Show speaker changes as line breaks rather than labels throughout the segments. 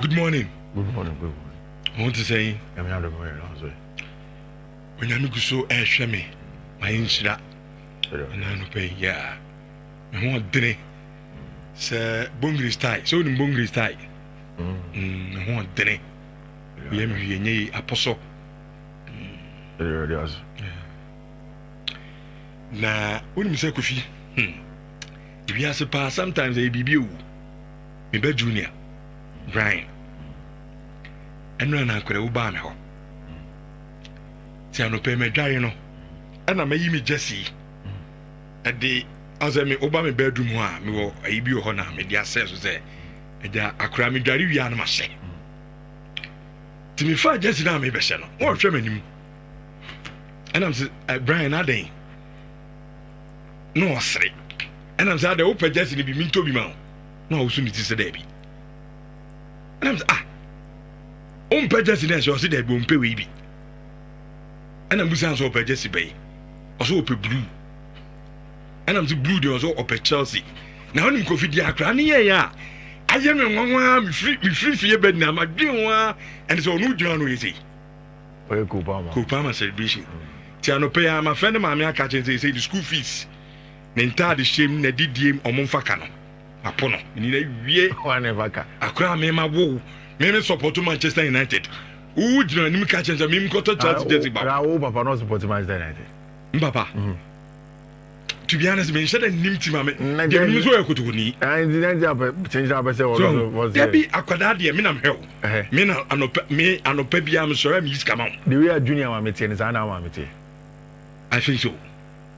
Good morning.
Good morning.
I want to say,
I'm not the morning.
when I'm so me, my Nhyira, and I pay, yeah. I want dinner. Sir Bungry style, so in Bungry style. I want dinner. We am here, apostle. Na when you say Kofi, if you have a pass, sometimes they be you, maybe junior, Brian, and run out with a Obama. See, I no pay me dry, you know, and I may me Jesse at the as I may Obama bedroom, me will a be honor, me dear says, say, and I cry me dry, you are my say. To me, far Jesse now, maybe, or Germany. And I'm saying, Brian, I didn't. No, sorry. And I'm saying, the open just in the mean to be man. No, soon it is a baby. And I'm saying, just in there, so I said, they won't pay baby. And I'm saying, so just bay. Also, open blue. And I'm the blue, there was all up Chelsea. Now, I'm coffee, dear, cranny, yeah. I am one free for your bed now, my dear one. And so, no, John, we say. Kupama celebration. Tiano pay my friend of my catching say the school fees. Nenta the shame ne didiem or monfacano. Apono. In a year, one ever. I cry me my woe. Me support to Manchester United. Who would you know catching the meme got to Chelsea?
Papa not support Manchester United.
Papa. To be honest, me said nimti mame. The news were good to me.
And the change up was
there be a quadradia minam hell. Mina and Opebiam sorry, Miss Camon.
The way a junior mammy is an hour.
I think so.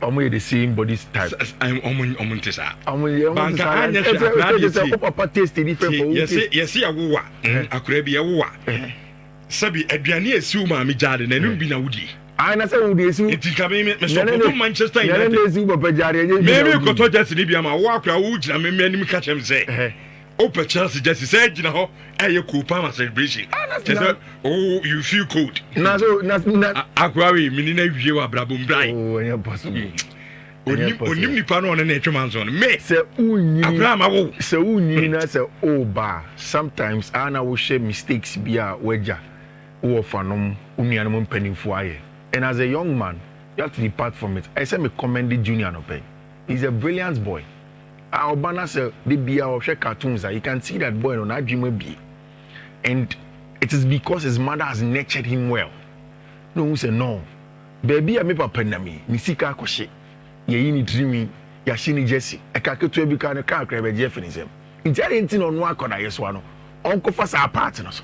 Only the same body type.
I'm on Tessa.
Papa tasted different.
Yes, a wooer. I could be a wooer. Sabi, a Biani, Suma, me garden, and you'll be now.
I know who this is.
It's coming to Manchester United. Maybe you could talk just to Libya, my walk, I would, and maybe catch him say. Open Chelsea just said, you know, and you could palm celebration. Oh, you feel cold. Aquari, meaning you are Brabum Bright. Oh, and you're possible. When you pan on a nature man's on me, say, oh,
so Nina say, oh, bar. Sometimes Anna will share mistakes be a wedger or fanum, unianum penning for. And as a young man, you have to depart from it. I said, me commended Junior no pay. He's a brilliant boy. Our banner said, the be our cartoons. You can see that boy on that dream will be. And it is because his mother has nurtured him well. No one say no. Baby, I make a penami. Misika koshe. Ye ni dreaming. Ya shini Jesse. I can't get to be kind of car crab Jefferson. It's anything on one corner. Yes, one. Uncle for our partners.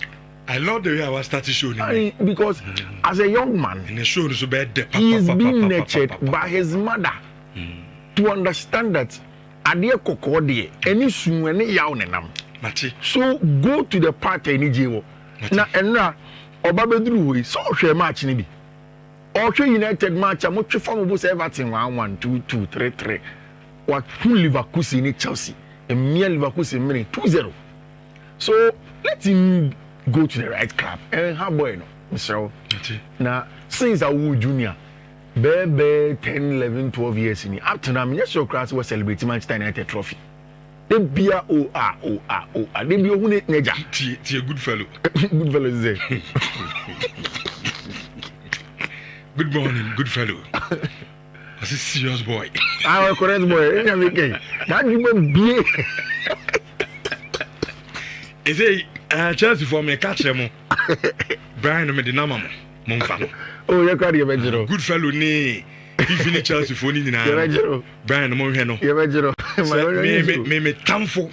I love the way I was starting showing
because as a young man,
he
is being nurtured by his mother to understand that Adia Kokode, any soon any yawnenam. So go to the party any jail. Now, and now, Obabedru is so share match nibi. Also United match, I'm much from was Everton 1-1, 2-2, 3-3. What two Leverkusen in Chelsea, and mere Leverkusen meaning 2-0. So let him go to the right club and how boy no Mr. Now since I was junior baby 10 11 12 years in up to now me show class was celebrating Manchester United trophy they be a they be who neja
a good fellow
good fellow is there
good morning good fellow as a serious boy
I'm a correct boy that you be
is a Chelsea for me catch them. Brian me the nama mo.
Oh, you carry a
good fellow ni. Fiifi Chelsea for ni na. Brian mo hwe no. Me tamfo.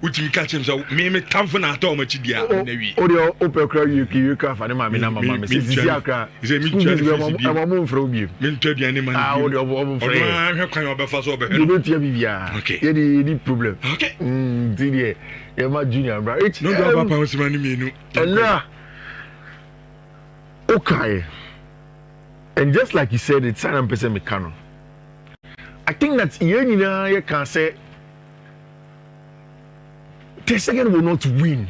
Uti catch him so me tamfo na ato ma chidia na wi.
O de open cry you ka fa ne ma me na mama me sisi akra.
Is me Chelsea.
I'm mo mfro bi.
Me ntwa duane ma.
Ah, o de obo mfro.
O hwe kwan obefa so obe.
You don't hear bibia.
Okay.
Any problem.
Okay.
Did you my junior bro?
No go papa o simani mienu.
And now okay. And just like you said, it's 100% mechanical. I think that you can say Ter Stegen will not win.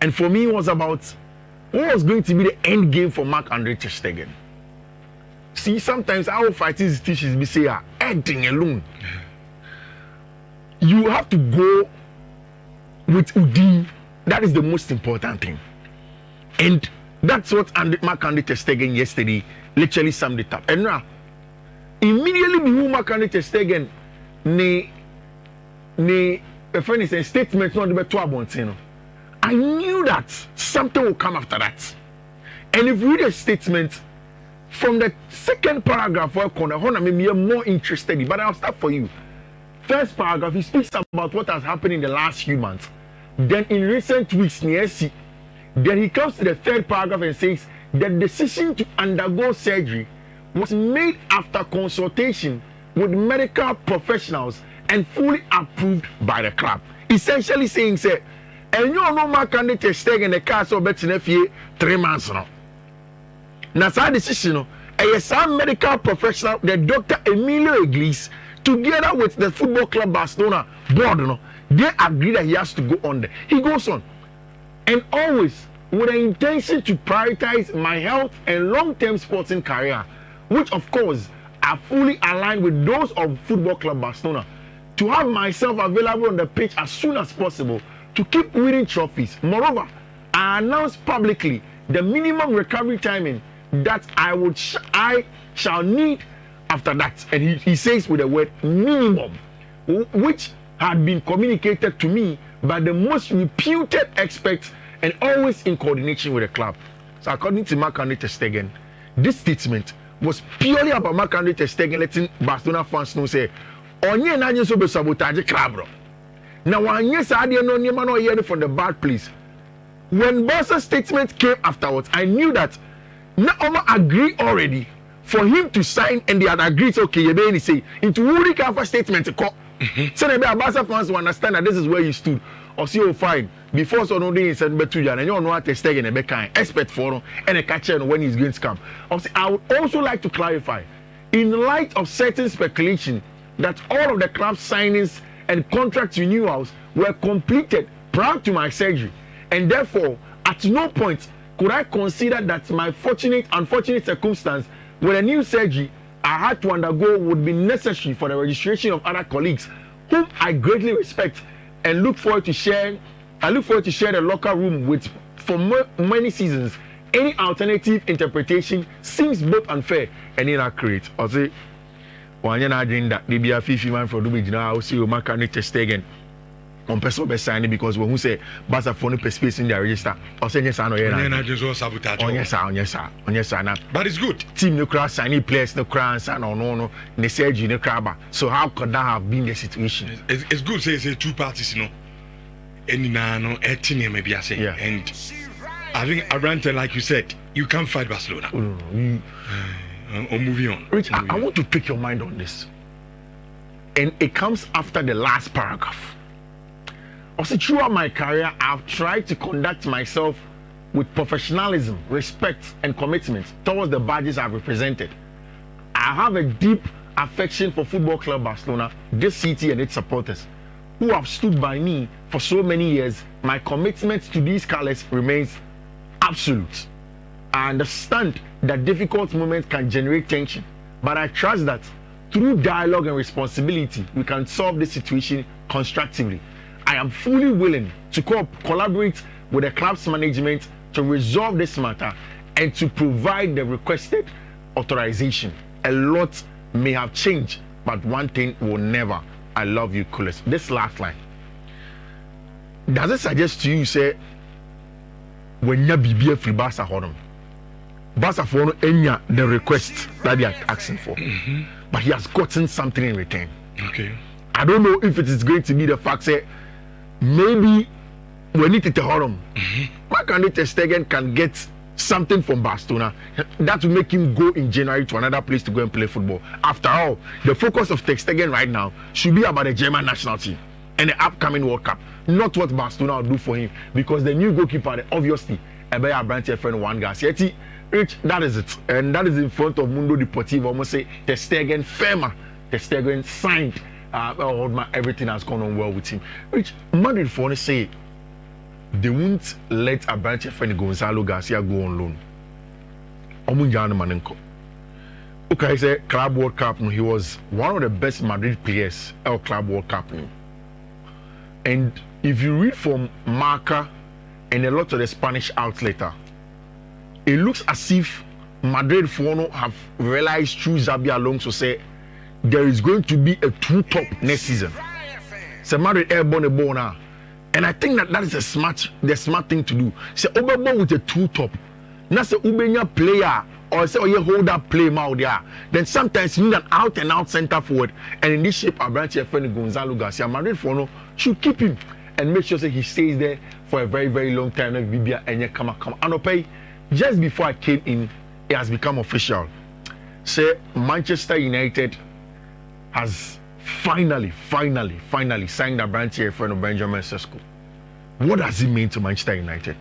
And for me, it was about what was going to be the end game for Marc-Andre Ter Stegen. See, sometimes our fighting teachers be say, acting alone. You have to go with Udin. That is the most important thing. And that's what Marc-Andre Ter Stegen yesterday literally summed it up. And now, immediately before Marc-Andre Ter Stegen, a friend is a statement not about 12 I knew that something will come after that. And if you read a statement from the second paragraph, maybe I'm more interested, but I'll start for you. First paragraph, he speaks about what has happened in the last few months. Then in recent weeks, then he comes to the third paragraph and says the decision to undergo surgery was made after consultation with medical professionals and fully approved by the club. Essentially saying, say, and you know, Marc-Andre Ter Stegen the castle better than 3 months now. Now, that decision, some medical professional, the Dr. Emilio Iglesias, together with the Football Club Barcelona board, they agree that he has to go on there. He goes on, and always with the intention to prioritize my health and long-term sporting career, which of course are fully aligned with those of Football Club Barcelona, to have myself available on the pitch as soon as possible to keep winning trophies. Moreover, I announced publicly the minimum recovery timing that I shall need after that. And he says with the word minimum, which had been communicated to me by the most reputed experts and always in coordination with the club. So according to Marc-Andre Ter Stegen, this statement was purely about Marc-Andre Ter Stegen letting Barcelona fans know, say, onye na nyeso be sabotage club bro. Now one yes I didn't know no hear from the bad place. When Barca's statement came afterwards, I knew that Naoma agreed already for him to sign, and they had agreed, okay, you say into Woody Kafa statement. So the Barca fans will understand that this is where you stood. Or see, oh, fine. Before so no day said but and you know what Ter Stegen and kind expert for him and a catcher when he's going to come. I would also like to clarify, in light of certain speculation that all of the club signings and contract renewals were completed prior to my surgery, and therefore at no point could I consider that my unfortunate circumstance with a new surgery I had to undergo would be necessary for the registration of other colleagues whom I greatly respect and look forward to share the locker room with for many seasons. Any alternative interpretation seems both unfair and inaccurate. I'll say one year agenda they be a Fiifi Manfred do be now see you Marc-Andre Ter Stegen on person be signing because when who say Barca for no space in their register or say yes or no
sabotage.
Yes sir.
But it's good.
Team no cross signing players no cross and no the surgery no crab. So how could that have been the situation?
It's good say two parties, you know. And no maybe I say.
Yeah.
And I think Arante, like you said, you can't fight Barcelona. Or moving on.
Rich, I want to pick your mind on this. And it comes after the last paragraph. Also, throughout my career, I've tried to conduct myself with professionalism, respect, and commitment towards the badges I've represented. I have a deep affection for Football Club Barcelona, this city and its supporters, who have stood by me for so many years. My commitment to these colors remains absolute. I understand that difficult moments can generate tension, but I trust that through dialogue and responsibility, we can solve this situation constructively. I am fully willing to collaborate with the club's management to resolve this matter and to provide the requested authorization. A lot may have changed, but one thing will never. I love you, coolest. This last line. Does it suggest to you, say, when you be a free Barca Hodom, Barca for the request that they are asking for, but he has gotten something in return.
Okay.
I don't know if it is going to be the fact that maybe we need to tell him Marc-Andre Ter Stegen can get something from Barcelona that will make him go in January to another place to go and play football. After all, the focus of Ter Stegen right now should be about the German national team and the upcoming World Cup, not what Barcelona will do for him, because the new goalkeeper, obviously, Ebeya Brandt friend one guy. Rich, that is it, and that is in front of Mundo Deportivo. Almost say Ter Stegen firma. Ter Stegen signed. Everything has gone on well with him. Rich, Madrid for say they won't let a branch friend Gonzalo Garcia go on loan. Okay, I say Club World Cup. He was one of the best Madrid players at Club World Cup. And if you read from Marca and a lot of the Spanish outlets, it looks as if Madrid have realized through Xabi Alonso say there is going to be a two-top next season. So Madrid airborne a ball now. And I think that is the smart thing to do. Say overborn with a two-top. Not say Ubenya player or say you hold that play out there. Then sometimes you need an out-and-out center forward. And in this shape, our branch friend Gonzalo Garcia, Madrid should keep him and make sure that he stays there for a very, very long time. Like Bibia and come. And okay, just before I came in, it has become official. Say Manchester United has finally signed a branch here friend of Benjamin Sesko. What does it mean to Manchester United?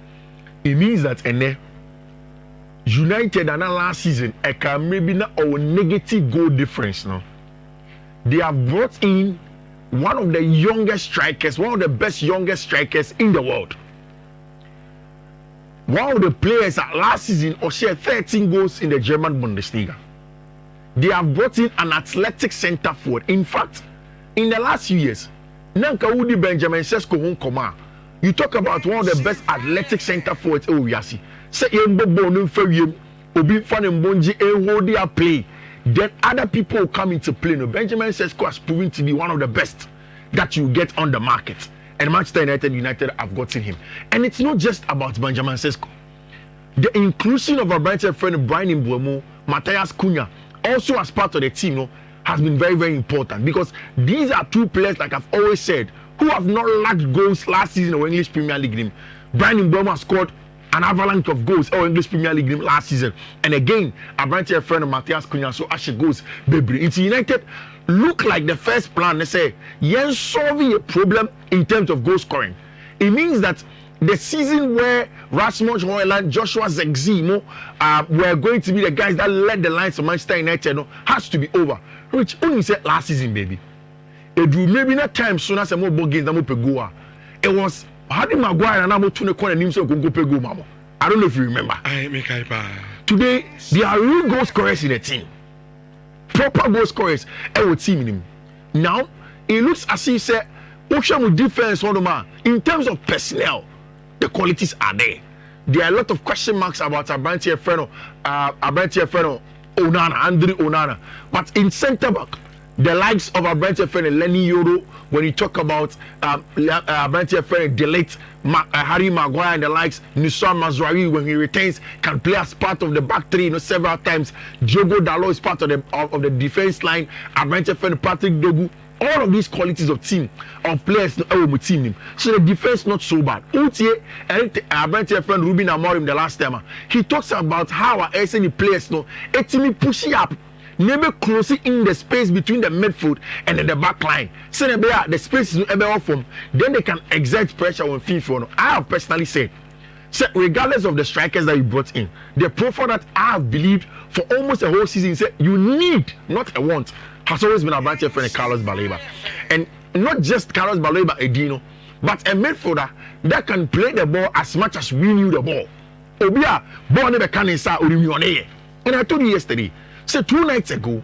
It means that United and last season maybe not our negative goal difference now. They have brought in one of the youngest strikers, one of the best youngest strikers in the world. One of the players at last season or shared 13 goals in the German Bundesliga. They have brought in an athletic centre forward. In fact, in the last few years, Nanka Udi Benjamin Sesko Honkoma, you talk about one of the best athletic centre forwards. Oh, yes. Say Yembo Bonum Ferrium, Obi Fanembonji, Ewodia play. Then other people will come into play. No, Benjamin Sesko has proven to be one of the best that you get on the market. And Manchester United have gotten him. And it's not just about Benjamin Sesko. The inclusion of our Brighton friend Brian Mbeumo, Matthias Cunha, also as part of the team, has been very, very important because these are two players, like I've always said, who have not lacked goals last season in the English Premier League game. Brian Mbeumo scored an avalanche of goals in English Premier League game last season. And again, a Brighton friend Matthias Cunha, so as she goes, baby, it's United look like the first plan. They say, yes, solving a problem in terms of goal scoring. It means that the season where Rasmus Højlund, Joshua Zirkzee, were going to be the guys that led the lines of Manchester United, has to be over. Which only said last season, baby. It will maybe not time soon as a more ball games than Mopegoa. It was Harry Maguire and I'm to the corner names of Gongo Pego Mamo. I don't know if you remember. Today, there are real goal scorers in the team. Proper goal scorers in the team. Now, it looks as if say, Ocean defense in terms of personnel, the qualities are there. There are a lot of question marks about Abrantia Freno, Andrew Onana. But in centre back, the likes of Abrantia Freno, Lenny Yoro, when you talk about Abrantia Freno, delete Harry Maguire and the likes, Nusar Mazraoui, when he retains, can play as part of the back three, several times. Diogo Dalot is part of the defense line. Abrantia Freno, Patrick Dogu. All of these qualities of team, of players, team. So the defense not so bad. Utie and our friend Ruben Amorim the last time, he talks about how our SNE players pushing up, never closing in the space between the midfield and the back line. So the space is ever off from. Then they can exert pressure on FIFA. I have personally said, so regardless of the strikers that you brought in, the profile that I have believed for almost a whole season, said you need, not a want, has always been about your friend Carlos Baleba. And not just Carlos Baleba Edino, but a midfielder that can play the ball as much as we knew the ball. Obia, ball never can inside Urimione. And I told you yesterday, so 2 nights ago,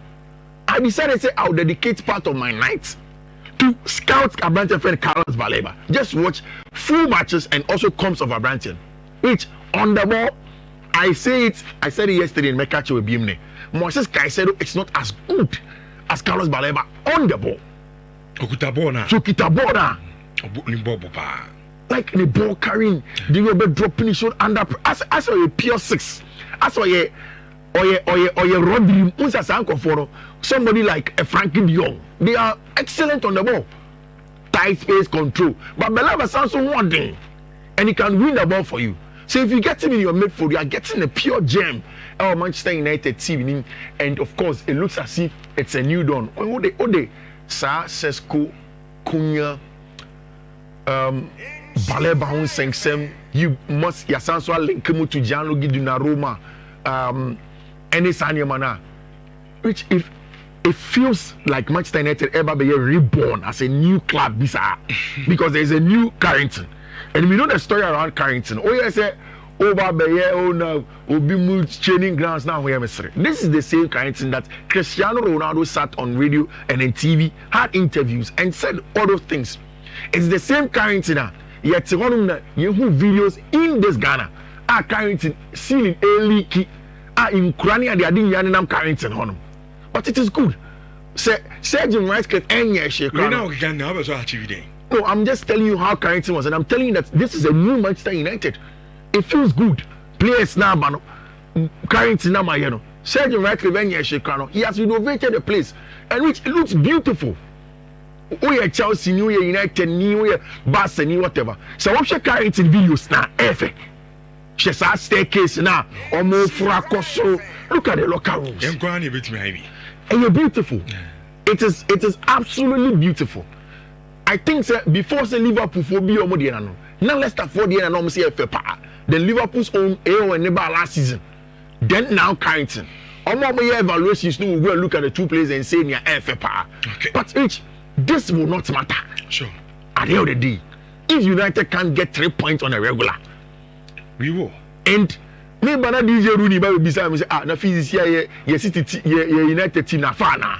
I decided to say I'll dedicate part of my night to scout Abrantian friend Carlos Baleba. Just watch full matches and also comps of Abrantian. Which on the ball, I said it yesterday in Mekacho with Bimne. Moses Caicedo, it's not as good as Carlos Baleba on the ball.
Okutabona.
Like the ball carrying, they will be dropping his shot under as a pure 6. As or ye Rodri, somebody like a Frankie de Jong. They are excellent on the ball. Tight space control. But Baleba sounds so one thing. And he can win the ball for you. So if you get him in your midfield, you are getting a pure gem. Our Manchester United team, and of course, it looks as if it's a new dawn. Ode, Sa Sesko, Cunha, Baleba Hun Sengsem, you must Yasanswa link him to Gianluigi Donnarumma, Enes Anyamana, which if it feels like Manchester United ever be reborn as a new club, because there is a new Carrington. And we know the story around Carrington. Oh, yes, over now, will be moved training grounds now. This is the same Carrington that Cristiano Ronaldo sat on radio and in TV, had interviews, and said all those things. It's the same Carrington. Yet one of you videos in this Ghana. Carrington seen leaky. In Krania they are doing Yaninam Carrington on. But it is good. Sergeant Ratcliffe and Yeshe. No, I'm just telling you how Carrington was, and I'm telling you that this is a new Manchester United. It feels good. Players now, man. Carrington now, my Sergeant Ratcliffe and Yeshe. He has renovated the place, and it looks beautiful. Oh yeah, Chelsea, New Year United, New Year Barcelona, whatever. So what Carrington videos now? Effect. She's a staircase now. Look at the locker rooms. And you're beautiful. It is absolutely beautiful. I think before say Liverpool for be now Leicester for the and say then Liverpool's own AO and neighbor last season. Then now Carrington. Evaluations will go and look at the two players and say near FFA. Okay. But this will not matter.
Sure.
At the end of the day, if United can't get 3 points on a regular,
we will.
And me bana DJ Rooney ba be say na physics here United team na fa na.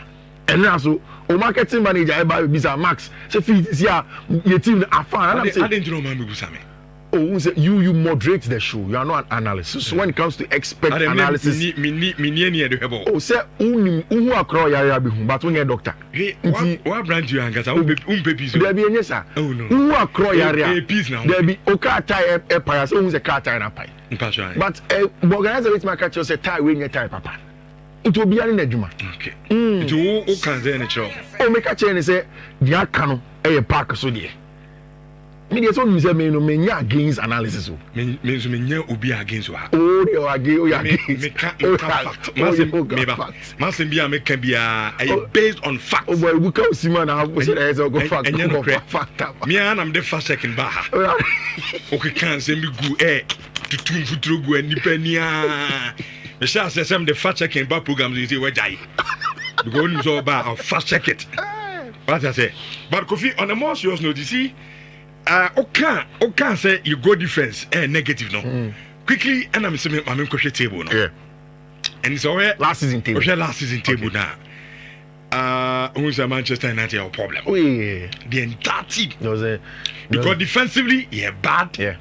And now so o marketing manager ba be say Max say physics here your team na fa na.
I didn't know man be say me.
Oh, you moderate the show. You are not an analyst. So when it comes to expert analysis, oh, say who across ya be home, but when you doctor.
What brand you hang?
There be any sir.
Oh no.
Who across ya? There be okay tie a pie. So who's a car tie na pie. But organizer with my catch say tie when you tie papa. It will be an eduma.
Okay. It will can say any trouble.
Oh, make a chain say dia kanu e park so there. Me so me say me no me nya against analysis o.
Me nya obi against o.
Oh, they are against.
Me can fact. Masim bia me can be based on facts.
Oh boy, we can see man have say there is go fact.
Fact. Me am the first second ba. Okay, can say me go to tun futuro go anipania. Me say am the first second ba programs you say we jai. Because we so ba I'll fast check it. What I say. But Kofi, on a more serious note, you see okay say you go defense negative no. Quickly and I'm saying I'm in table no.
Yeah.
And so
last season table.
Last season table now. Who's a Manchester United problem?
Oh yeah.
The entire team. Because defensively, bad.
Yeah.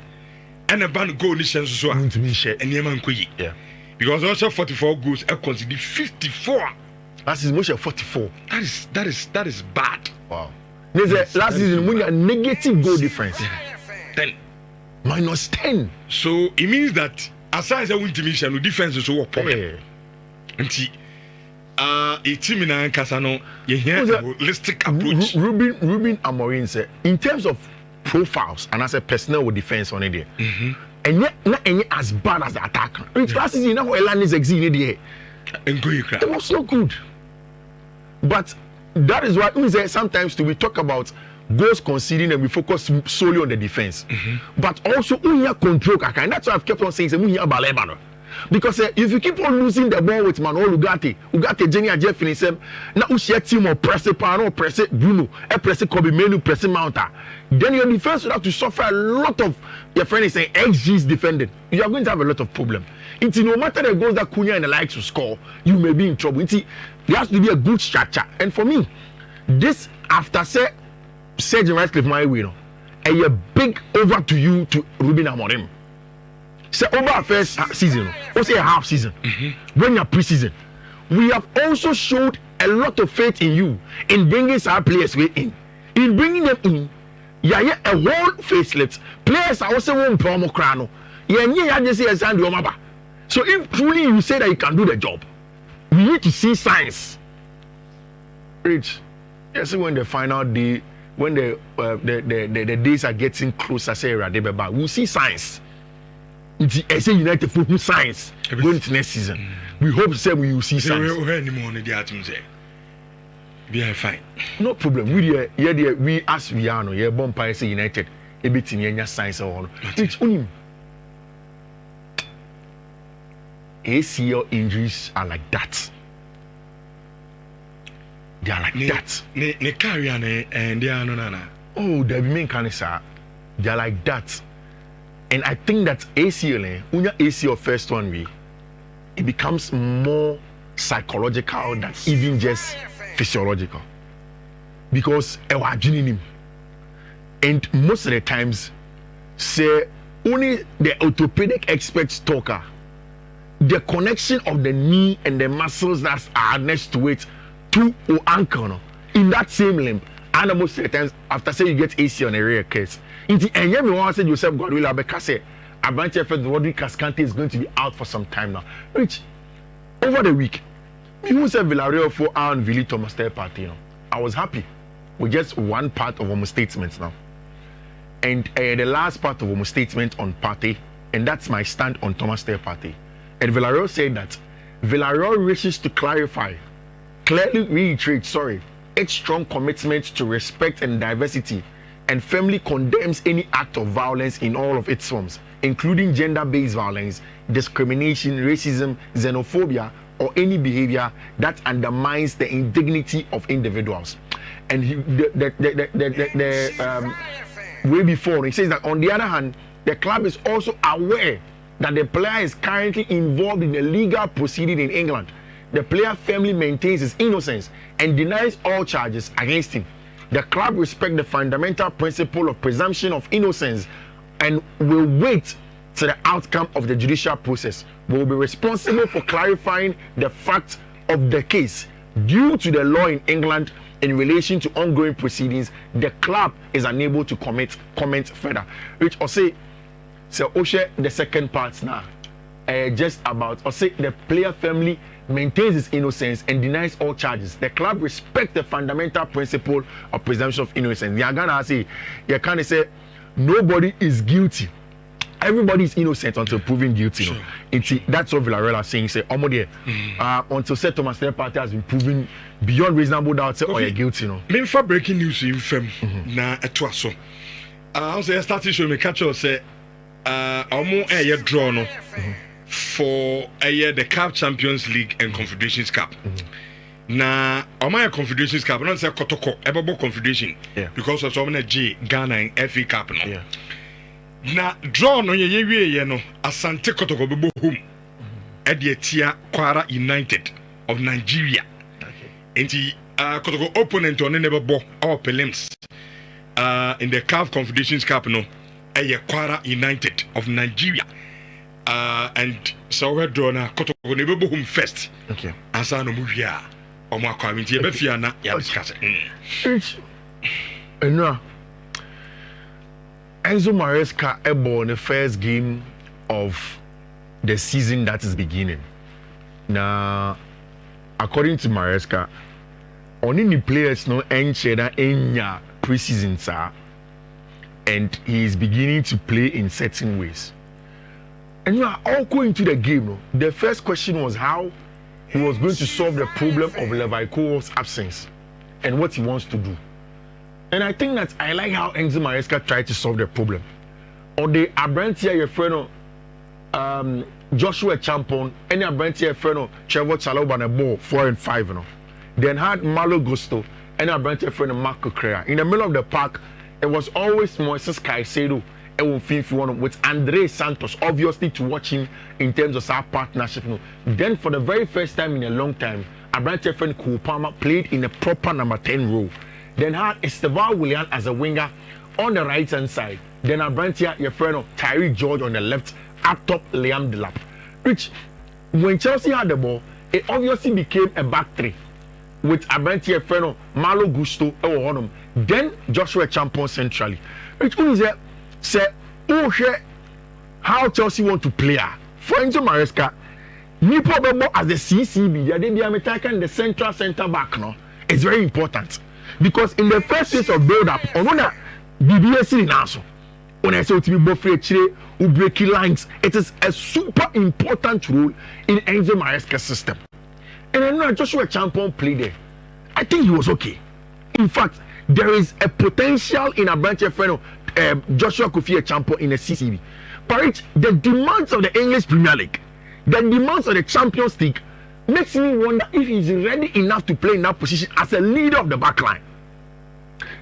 And a bad goal in sense so.
And
Yeman Kuyi.
Yeah.
Because also 44 goals, I consider 54.
Last season, much 44.
That is bad.
Wow. Last season, when you are negative goal difference,
10
minus 10.
So it means that aside from intimidation, the defense is so problem. And a team in Ankasano, you hear a holistic approach.
Ruben Amorim said, in terms of profiles and as a personnel with defense on it, and yet not any as bad as the attack. Last season, now Elan is exceeding it was so good, but. That is why sometimes we talk about goals conceding and we focus solely on the defense. But also we have control and that's why I've kept on saying we have balebano. Because if you keep on losing the ball with Manuel Ugarte, Jenny and Jeff himself, now we share team or press it Pano, press it Bruno, press it Kobe Menu, press it Mounta. Then your defense will have to suffer a lot of your friend is saying XG's defending. You are going to have a lot of problem. It's no matter the goals that Cunha and the likes to score, you may be in trouble. There has to be a good structure. And for me, this after Sergeant Ratcliffe my winner, a big over to you to Ruben Amorim. Say over first season, or say a half season, when you're preseason, we have also showed a lot of faith in you in bringing our players in bringing them in. Yeah, a whole facelift. Players are also one promo crano. So if truly you say that you can do the job, we need to see signs. Rich, yes, when the final day, when the days are getting closer, say we'll see signs. I say United football signs going to next season. We hope say we will see signs.
We are fine.
No problem. We as we are no, yeah, Bompire say United. Everything any signs on. It's unim. ACL injuries are like that. They are like that.
Ne carry and they are no.
Oh, the main cancer. They are like that. And I think that ACL, when your ACL first one way, it becomes more psychological than even just physiological. Because And most of the times, say only the orthopedic experts talker, the connection of the knee and the muscles that are next to it to or ankle no, in that same limb. And most of the times, after say you get AC on a rare case, and you want to say Joseph Godwilla because say Abranche Fed Rodrigue Cascante is going to be out for some time now. Which over the week, you said Villarreal for and Vili Thomas Ter Partey. I was happy with just one part of our statements now. And the last part of our statement on Partey, and that's my stand on Thomas Ter Partey. And Villarreal said that Villarreal wishes to clearly reiterate, its strong commitment to respect and diversity, and firmly condemns any act of violence in all of its forms, including gender-based violence, discrimination, racism, xenophobia, or any behavior that undermines the indignity of individuals. And way before, he says that on the other hand, the club is also aware that the player is currently involved in a legal proceeding in England. The player firmly maintains his innocence and denies all charges against him. The club respects the fundamental principle of presumption of innocence and will wait to the outcome of the judicial process. We will be responsible for clarifying the facts of the case. Due to the law in England in relation to ongoing proceedings, the club is unable to comment further. Which I say, so Oshe, the second part now, just about, I say the player firmly maintains his innocence and denies all charges. The club respects the fundamental principle of presumption of innocence. You are gonna say, you can't say nobody is guilty. Everybody is innocent until proven guilty. Sure. That's what Villarreal are saying. Say, until Sir Thomas Ter Partey has been proven beyond reasonable doubt, say, you're guilty.
Me for breaking news in fem na etwa so. I say starting show me catch us say, draw no for the CAF Champions League and Confederations Cup. Na Confederations Cup, not say Kotoko, Ebabo Confederation, because of some G Ghana and FA Cup no. Yeah. Na draw no ye no Asante Kotoko bebo home Edietia Kwara United of Nigeria. Okay. Kotoko opponent on never bo our prelims in the CAF Confederations Cup no Kwara United of Nigeria. And so we draw na Kotoko never bo home first. Okay. Asa no muvia omo akwamenti e be fia na ya discuss.
No. Enzo Maresca able in the first game of the season that is beginning. Now, according to Maresca, only the players no enter in preseason, sir, and he is beginning to play in certain ways. And you are all going to the game. No? The first question was how he was going to solve the problem of Levi Kool's absence and what he wants to do. And I think that I like how Enzo Maresca tried to solve the problem. On the Abrantia, your friend, Joshua Champon, any Abrantia, your friend, Trevor Chaloba, and a ball 4 and 5. You know. Then had Malo Gusto, and Abrantia, your friend, Marco Correa. In the middle of the park, it was always Moises Caicedo and Fiifi with Andre Santos, obviously to watch him in terms of our partnership. You know. Then for the very first time in a long time, Abrantia, your friend, Kupama played in a proper number 10 role. Then had Estevão Willian as a winger on the right hand side. Then Abrantia, your friend, Tyree George on the left, up top Liam Delap. Which, when Chelsea had the ball, it obviously became a back three with Abrantia, your friend, Malo Gusto, then Joshua Champon centrally. Which is say, how Chelsea want to play. For Enzo Maresca, Nipo Bebo as the CCB, the central centre back, no, it's very important. Because in the first phase of build-up, on BBS in also, when I say to be both breaking lines, it is a super important role in Enzo Maresca's system. And I know Joshua Champon played there. I think he was okay. In fact, there is a potential in a branch of Joshua Kofi Champon in the CCB. But the demands of the English Premier League, the demands of the Champions League, makes me wonder if he's ready enough to play in that position as a leader of the back line.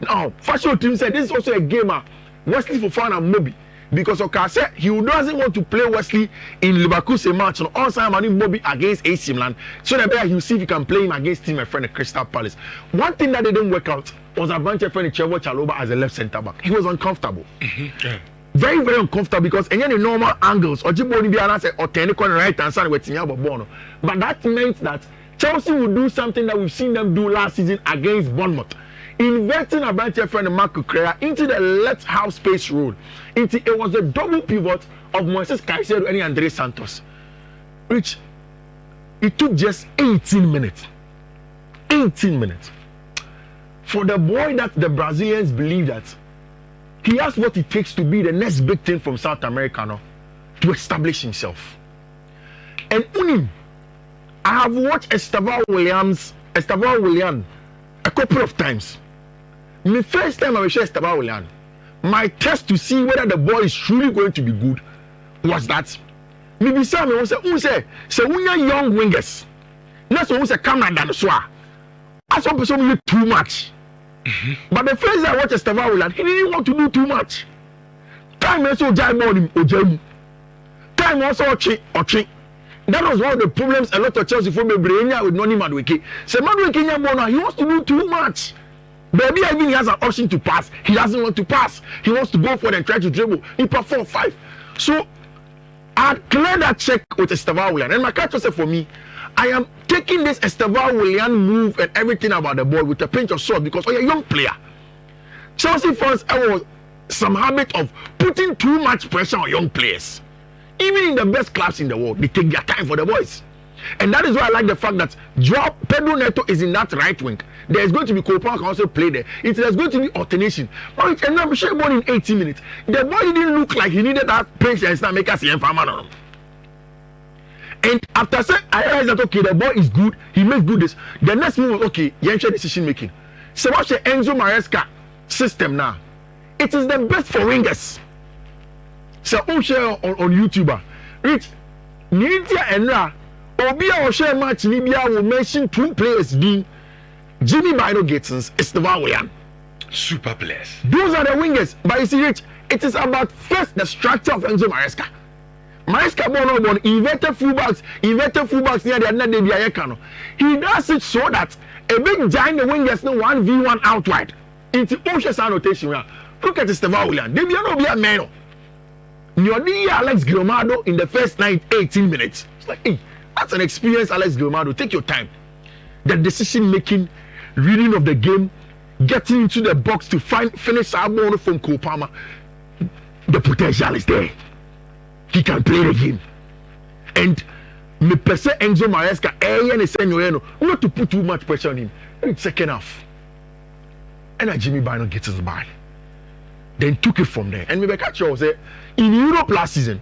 Now, Fashion Team said this is also a gamer. Wesley Fofana and Mobi. because Okase he doesn't want to play Wesley in Leverkusen match on all time and Bobby against AC Milan. So that he'll see if he can play him against him, my friend, at Crystal Palace. One thing that didn't work out was a bunch of friend Chevo Chaloba as a left centre back. He was uncomfortable. Yeah. Very, very uncomfortable because any normal angles or Jiboni Biana said or Tenicon right hand side with Tinyabo Bono. But that meant that Chelsea would do something that we've seen them do last season against Bournemouth. Inverting a bunch of friend Marco Correa into the left half space role. It was a double pivot of Moises Caicedo and André Santos. Which it took just 18 minutes. 18 minutes. For the boy that the Brazilians believe that he has what it takes to be the next big thing from South America now, to establish himself. And Unim, I have watched Estevão Willian a couple of times. The first time I watched Estevão Willian, my test to see whether the boy is truly going to be good was that maybe some will say, we are young wingers. That's what we say, come on, Danoswa. That's what person do too much. But the first time I watched Estevão Willian, he didn't want to do too much. Time also jai morning, time also ochi. That was one of the problems a lot of Chelsea for me with Noni Madueke. So Madueke he wants to do too much. Baby, I mean, he has an option to pass. He doesn't want to pass. He wants to go for it and try to dribble. He performed 5. So I cleared that check with Estevão Willian. And my catch said for me, I am taking this Estevão Willian move and everything about the ball with a pinch of salt because you're a young player. Chelsea fans have some habit of putting too much pressure on young players. Even in the best clubs in the world, they take their time for the boys. And that is why I like the fact that Pedro Neto is in that right wing. There is going to be Copa can also play there. There's going to be alternation. But it's enough share ball in 80 minutes. The boy didn't look like he needed that patience to make us see him. And after saying, I realized that okay, the boy is good, he makes good this. The next move was okay, Yansha decision making. So watch the Enzo Maresca system now. It is the best for wingers. So share on YouTube. Rich, Nhyira and Ra, Obia or share match Libya will mention 2 players being Jimmy Bino Gittins, Estevão Willian.
Super players.
Those are the wingers. But you see, Rich, it is about first the structure of Enzo Maresca. Maresca born inverted fullbacks near the other. He does it so that a big giant wingers no 1v1 outward. Into Osha's annotation. Look at Estevão Willian. They will not be a man. You're Alex Gilmado in the first 18 minutes. It's like, hey, that's an experienced Alex Gilmado. Take your time. The decision making, reading of the game, getting into the box to finish our ball from Kopama. The potential is there. He can play the game. And me perceive Enzo Maresca not to put too much pressure on him. In second half. And Jimmy Bino gets his ball. Then took it from there. And maybe catch you say in Europe last season,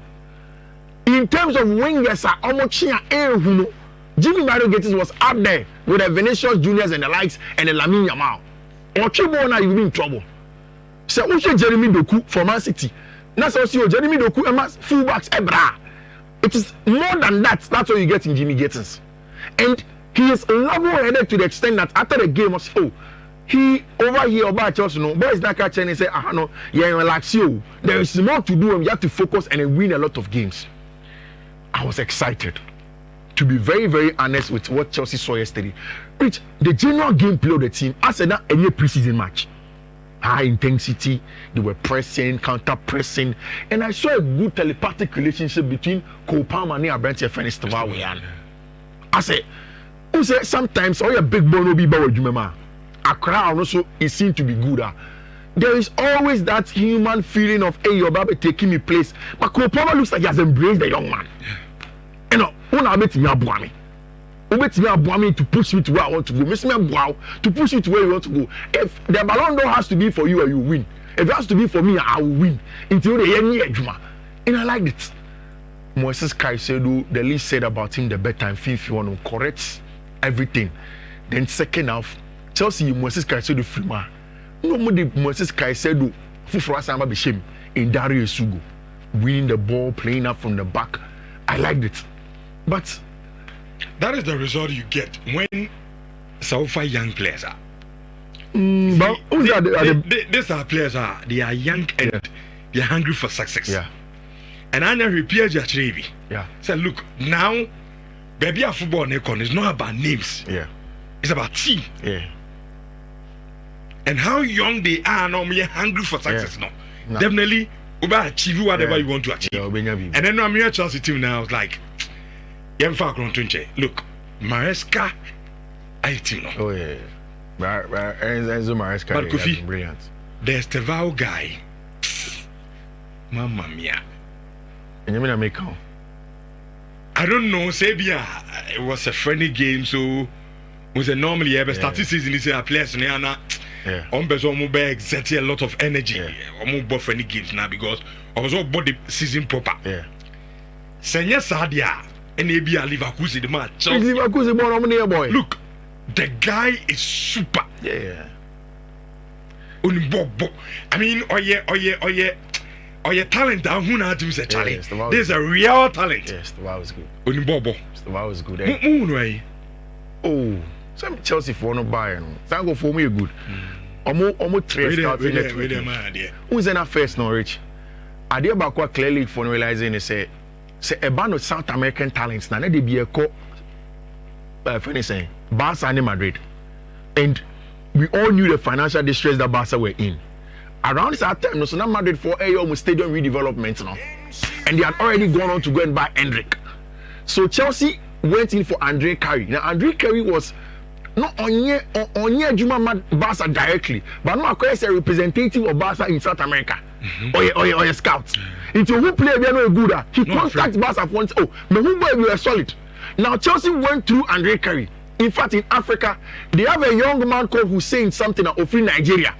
in terms of wingers, Jimmy Bino Gates was up there with the Vinicius Juniors and the likes and the Lamine Yamal. Or Chibona, you'll be in trouble. So, Jeremy Doku from Man City. That's also Jeremy Doku and fullbacks Ebra. It is more than that. That's what you get in Jimmy Gittins. And he is level-headed to the extent that after the game, he over here about Chelsea, no boys that catch and say, no, yeah, relax you. There is more to do and you have to focus and win a lot of games. I was excited. To be very, very honest with what Chelsea saw yesterday. Which the general gameplay of the team, I said that any preseason match. High intensity, they were pressing, counter pressing, and I saw a good telepathic relationship between Kopama and Abrantev and Estevão Willian. I said, sometimes all your big boy will be about you, mama. A crowd also it seemed to be good. There is always that human feeling of, hey, your baby taking me place. But Kopama looks like he has embraced the young man. You know, to push me to where I want to go. To push you to where you want to go. If the Ballon d'Or has to be for you, you win. If it has to be for me, I will win. Until the end, and I liked it. Moises Caicedo, the least said about him the better and Fiifi want to correct everything. Then second half, Chelsea Moises Caicedo free man. No more Moises Caicedo for us be shame in Dario Sugo. Winning the ball, playing up from the back. I liked it. But
that is the result you get when so far young players are.
But
these are players they are young and you're hungry for success.
Yeah.
And I never repeat your trade.
Yeah.
So look, now, baby, our football necon is not about names.
Yeah.
It's about team.
Yeah.
And how young they are now, you're hungry for success now.
No.
Definitely, you will achieve whatever you want to achieve.
Yeah,
and then I'm here Chelsea team now. It's like, look, Maresca, I team now.
Oh yeah. Enzo Maresca,
but Kofi,
brilliant.
The Estevão guy, Mamma mia.
And you mean I make count?
I don't know. Sabia, it was a friendly game, so was a normally ever started season. Is a players now.
Yeah.
Exerting a lot of energy. Almost friendly games now because I was all about the season proper.
Yeah.
Senya Sadia and maybe a Liverpool the match.
Liverpool born boy.
Look, the guy is super.
Yeah.
I mean, oh yeah, talent. Who now to say Charlie? There's a real talent.
Yes, the wow was good.
Unibobo.
The wow was good. Oh, some Chelsea for no buy. Thank God for me good. Almost 3 stars in the who's in our first Norwich? I did about what clearly for realizing is say a band of South American talents now. They be a co finishing Barca and Madrid, and we all knew the financial distress that Barca were in. Around this time, so now Madrid for a stadium redevelopment now, and they had already gone on to go and buy Hendrick. So Chelsea went in for Andre Carey. Now Andre Carey was not on Juma Barca directly, but no as a representative of Barca in South America. Or a scout. It's who play we are no good. He contacts Barca once. Oh, but who boy we are solid. Now Chelsea went through Andre Carey. In fact, in Africa, they have a young man called Hussein something of Nigeria.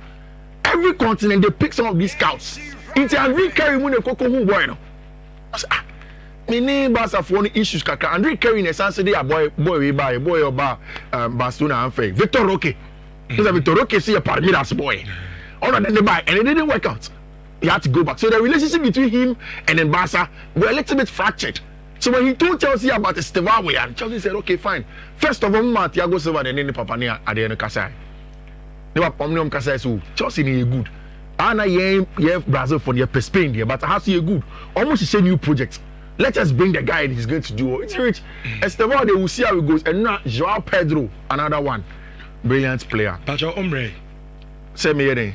Every continent they pick some of these scouts. It's Andre Carey when they go who boy no. My name Barca for any issues kaka. Andre Carey in a sense they are boy we buy boy or Barcelona and Faye. Victor Roque. Because Victor Roque see a Palmeiras boy. All of them they buy and it didn't work out. He had to go back. So the relationship between him and then Barca were a little bit fractured. So when he told Chelsea about Estevão, and Chelsea said, okay, fine. First of all, Thiago Silva and then the Papania at the end of Kasai. They were Pomnium Kasai, so Chelsea need good. And I have Brazil for the Spain here, but I have to see a good. Almost the same new project. Let us bring the guy and he's going to do. It's rich. Estevão, they will see how it goes. And now Joao Pedro, another one. Brilliant player.
Pacho Ombre.
Say me here.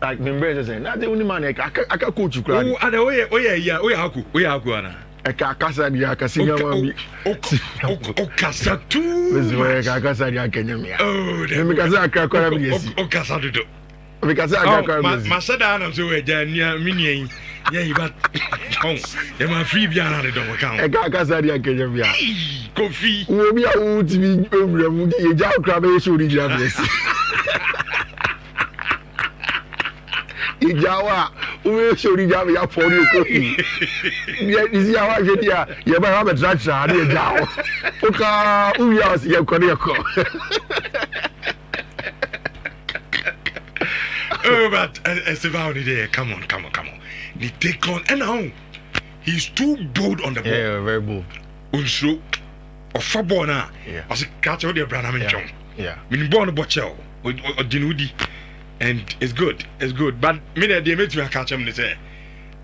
Like
the embrace saying, not the only man I can coach you.
Oh, Ana.
I can't be a casino.
Casa too.
This is where I can't say I can.
Oh,
because I can't call him. Because I can't call him.
Masada, so a mini. Yeah, but you're my free piano. I
can't say I can.
Coffee.
Will be able to be a job crab. Ijawa, we show the job ya for you cooking. This is how I get here. You better have a tractor and a job. Okay, we are here.
Oh, but Estevão there. Come on. They take on, and now he's too bold on the ball.
Yeah, very bold.
Also, or football now.
Yeah.
As a catch out there, Branham and John.
Yeah.
When born a botchel or Dinudi. And it's good. But me they make me catch him. They say,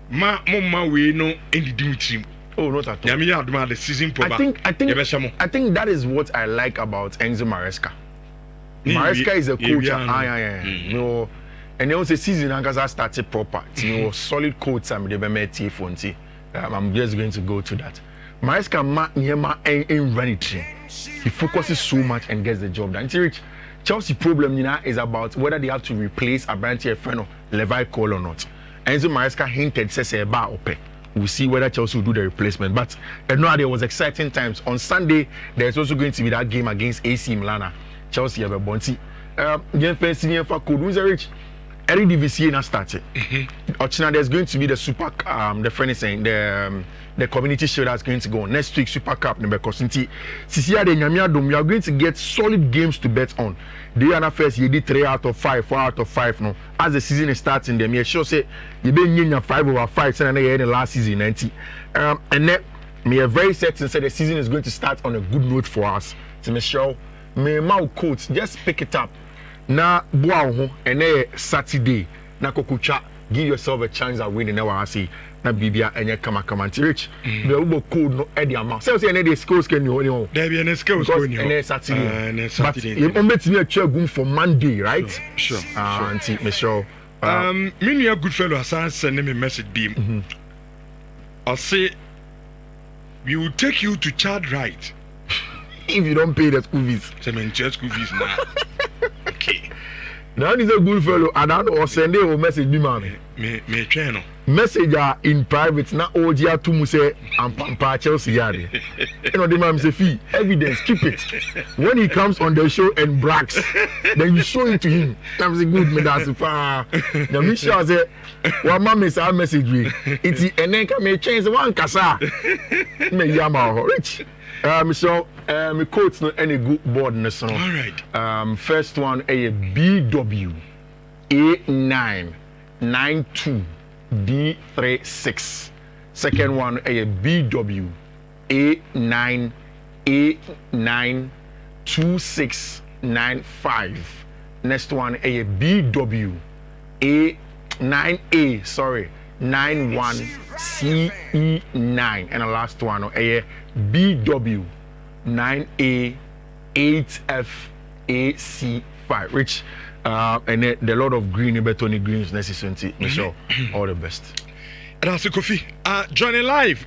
"Mama, we know any Dimitri."
Oh, not at all.
Yeah, me the season proper.
I think that is what I like about Enzo Maresca. Maresca is a coach. No, and also season Angaza started proper. No solid coach. I'm just going to go to that. Maresca ain't run it. He focuses so much and gets the job done. Chelsea problem is about whether they have to replace Abranti Efreno, Levi Cole or not. Enzo Maresca hinted says a bar open. We'll see whether Chelsea will do the replacement. But there was exciting times. On Sunday, there's also going to be that game against AC Milan. Chelsea have a bounty. Senior for Rich. Every division has started. There's going to be the Super the friend is saying the community shield that's going to go on. Next week, Super Cup because we are going to get solid games to bet on. The other first you did 3 out of 5, 4 out of 5 now. As the season is starting, them you sure say you been in 5 over 5 and then the last season 90. And then me are very certain say the season is going to start on a good note for us. To make sure me coach just pick it up. Na boa and then Saturday na kokucha give yourself a chance at winning now I see na bibia enye kama rich the ubo code no e the amount say say any skills can you
there be any skills can you
any Saturday but you betimi atwa gum for Monday right
sure
auntie Michelle
me new good fellow asan send me message beam I'll say we will take you to child right
if you don't pay the school fees
say me school fees now okay
now is a good fellow and I know send a message be man
me channel
message in private na odia to mu say ampa Chelsea yard you know the man say fee evidence keep it when he comes on the show and brags then you show it to him that say good me that's far na me sure say wa mama say message we it enen ka me change one kasa me yama rich so me quotes no any good board in the song.
All right.
First one a BW A992 D36. Second one a BW A92695. Next one a BW A9A 91CE9 and the last one a BW 9A8FAC5 Rich and the Lord of Green Betony Greens necessity Michelle all the best.
That's Kofi. Johnny live.